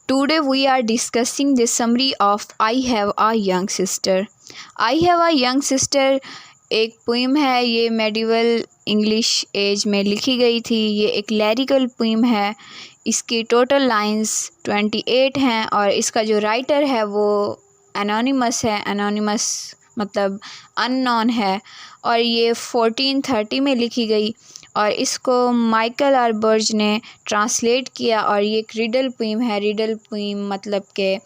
Today we are discussing the summary of I Have a Young Sister. I Have a Young Sister एक poem है। ये medieval English as में लिखी गई थी। ये एक लैरिकल पोइम है। इसकी टोटल लाइंस 28 हैं और इसका जो राइटर है वो एनोनिमस है। एनोनिमस मतलब अननोन है और ये 1430 में लिखी गई और इसको माइकल आर बर्ज ने ट्रांसलेट किया और ये एक रिडल पोइम है। रिडल पोइम मतलब कि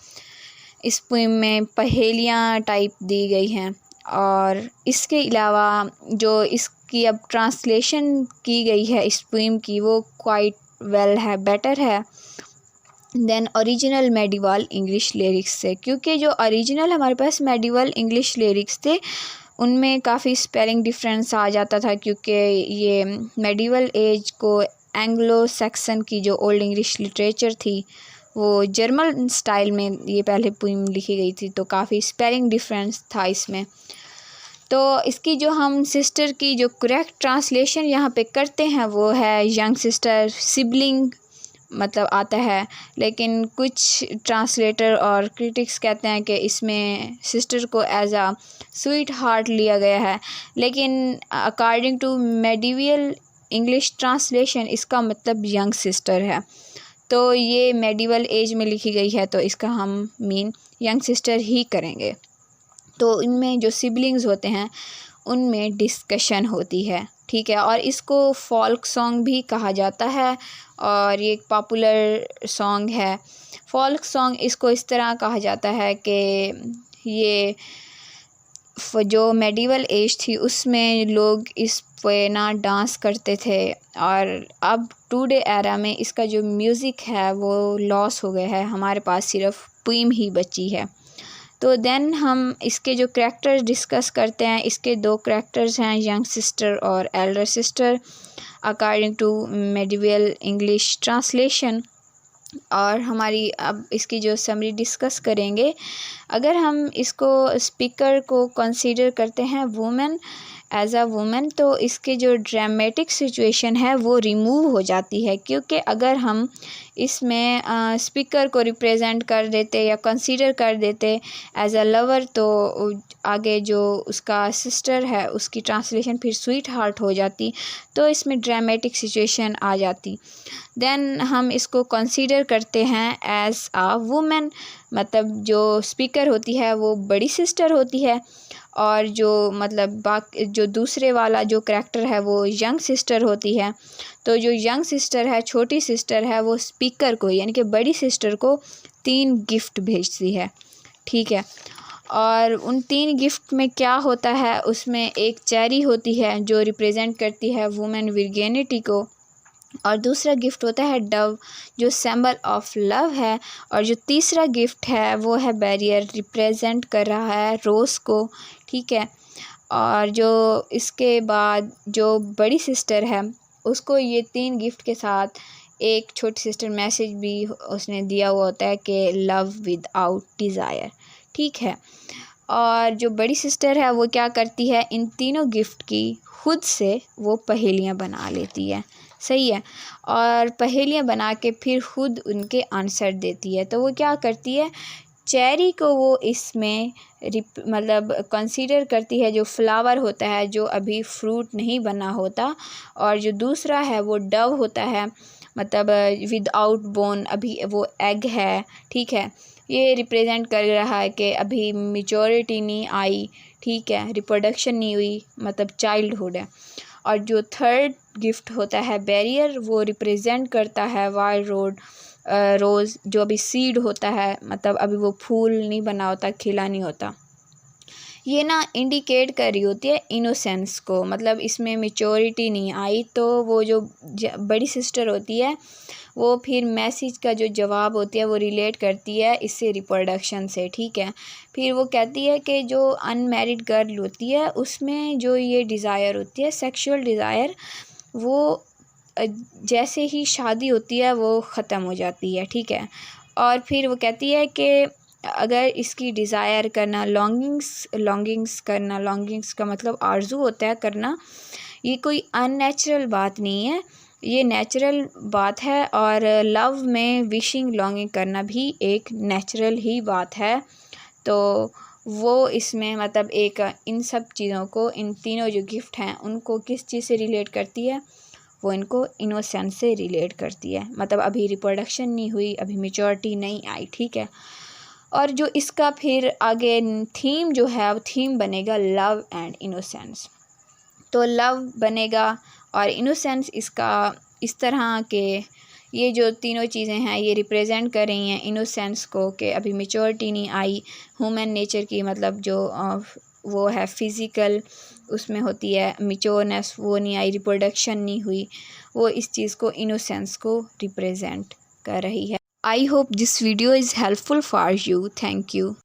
इस पोइम में पहेलियाँ टाइप दी गई हैं और इसके अलावा जो इसकी अब ट्रांसलेशन की गई है इस पोइम की वो क्वाइट वेल है, बेटर है than original medieval English lyrics से, क्योंकि जो ओरिजिनल हमारे पास मेडिवल इंग्लिश लिरिक्स थे उनमें काफ़ी स्पेलिंग डिफरेंस आ जाता था, क्योंकि ये मेडिवल एज को एंग्लो सैक्सन की जो ओल्ड इंग्लिश लिटरेचर थी वो जर्मन स्टाइल में ये पहले पोइम लिखी गई थी, तो काफ़ी स्पेलिंग डिफरेंस था इसमें। तो इसकी जो हम सिस्टर की जो करेक्ट ट्रांसलेशन यहाँ पे करते हैं वो है यंग सिस्टर, सिबलिंग मतलब आता है, लेकिन कुछ ट्रांसलेटर और क्रिटिक्स कहते हैं कि इसमें सिस्टर को एज आ स्वीट हार्ट लिया गया है, लेकिन according to medieval English translation इसका मतलब यंग सिस्टर है। तो ये मेडिवल एज में लिखी गई है तो इसका हम मीन यंग सिस्टर ही करेंगे। तो इनमें जो सिबलिंग्स होते हैं उनमें डिस्कशन होती है, ठीक है, और इसको फोल्क सॉन्ग भी कहा जाता है और ये एक पॉपुलर सॉन्ग है। फोल्क सॉन्ग इसको इस तरह कहा जाता है कि ये जो मेडिवल एज थी उसमें लोग इस पे ना डांस करते थे और अब टुडे एरा में इसका जो म्यूज़िक है वो लॉस हो गया है, हमारे पास सिर्फ पोइम ही बची है। तो देन हम इसके जो करैक्टर्स डिस्कस करते हैं। इसके दो करैक्टर्स हैं, यंग सिस्टर और elder sister according to medieval English translation. और हमारी अब इसकी जो समरी डिस्कस करेंगे। अगर हम इसको स्पीकर को कंसीडर करते हैं वुमेन एज अ वुमेन, तो इसके जो ड्रामेटिक सिचुएशन है वो रिमूव हो जाती है, क्योंकि अगर हम इसमें स्पीकर को रिप्रेजेंट कर देते या कंसीडर कर देते एज अ लवर, तो आगे जो उसका सिस्टर है उसकी ट्रांसलेशन फिर स्वीट हार्ट हो जाती, तो इसमें ड्रामेटिक सिचुएशन आ जाती। देन हम इसको कंसीडर करते हैं एज आ वुमेन, मतलब जो स्पीकर होती है वो बड़ी सिस्टर होती है और जो मतलब बाकी जो दूसरे वाला जो करैक्टर है वो यंग सिस्टर होती है। तो जो यंग सिस्टर है, छोटी सिस्टर है, वो स्पीकर को यानी कि बड़ी सिस्टर को 3 गिफ्ट भेजती है, ठीक है। और उन 3 गिफ्ट में क्या होता है, उसमें एक चेरी होती है जो रिप्रेजेंट करती है वुमेन विर्गिनिटी को, और दूसरा गिफ्ट होता है डव जो सिंबल ऑफ लव है, और जो तीसरा गिफ्ट है वो है बैरियर, रिप्रेजेंट कर रहा है रोज़ को, ठीक है। और जो इसके बाद जो बड़ी सिस्टर है उसको ये 3 गिफ्ट के साथ एक छोटी सिस्टर मैसेज भी उसने दिया हुआ होता है कि लव विदाउट डिज़ायर, ठीक है। और जो बड़ी सिस्टर है वो क्या करती है, इन तीनों गिफ्ट की खुद से वो पहेलियाँ बना लेती है, सही है, और पहेलियाँ बना के फिर खुद उनके आंसर देती है। तो वो क्या करती है, चेरी को वो इसमें मतलब कंसीडर करती है जो फ्लावर होता है जो अभी फ्रूट नहीं बना होता, और जो दूसरा है वो डव होता है मतलब विदाउट बोन, अभी वो एग है, ठीक है। ये रिप्रेजेंट कर रहा है कि अभी मेच्योरिटी नहीं आई, ठीक है, रिप्रोडक्शन नहीं हुई, मतलब चाइल्डहुड है। और जो थर्ड गिफ्ट होता है बैरियर, वो रिप्रेजेंट करता है वाइल्ड रोज़ जो अभी सीड होता है, मतलब अभी वो फूल नहीं बना होता, खिला नहीं होता। ये ना इंडिकेट कर रही होती है इनोसेंस को, मतलब इसमें मेच्योरिटी नहीं आई, तो वो जो बड़ी सिस्टर होती है वो फिर मैसेज का जो जवाब होती है वो रिलेट करती है इससे रिप्रोडक्शन से, ठीक है। फिर वो कहती है कि जो अनमैरिड गर्ल होती है उसमें जो ये डिज़ायर होती है, सेक्सुअल डिज़ायर, वो जैसे ही शादी होती है वो ख़त्म हो जाती है, ठीक है। और फिर वो कहती है कि अगर इसकी डिज़ायर करना, लॉन्गिंग्स करना, लॉन्गिंग्स का मतलब आरज़ू होता है करना, ये कोई अननेचुरल बात नहीं है। ये नेचुरल बात है, और लव में विशिंग लॉन्गिंग करना भी एक नेचुरल ही बात है। तो वो इसमें मतलब एक इन सब चीज़ों को, इन तीनों जो गिफ्ट हैं उनको किस चीज़ से रिलेट करती है, वो इनको इनोसेंस से रिलेट करती है। मतलब अभी रिप्रोडक्शन नहीं हुई, अभी मैच्योरिटी नहीं आई, ठीक है। और जो इसका फिर आगे थीम जो है, वो थीम बनेगा लव एंड इनोसेंस। तो लव बनेगा और इनोसेंस इसका इस तरह के, ये जो तीनों चीज़ें हैं ये रिप्रेजेंट कर रही हैं इनोसेंस को, कि अभी मैच्योरिटी नहीं आई ह्यूमन नेचर की, मतलब जो वो है फिज़िकल उसमें होती है मैच्योरनेस, वो नहीं आई, रिप्रोडक्शन नहीं हुई, वो इस चीज़ को, इनोसेंस को रिप्रेजेंट कर रही है। I hope this video is helpful for you. Thank you.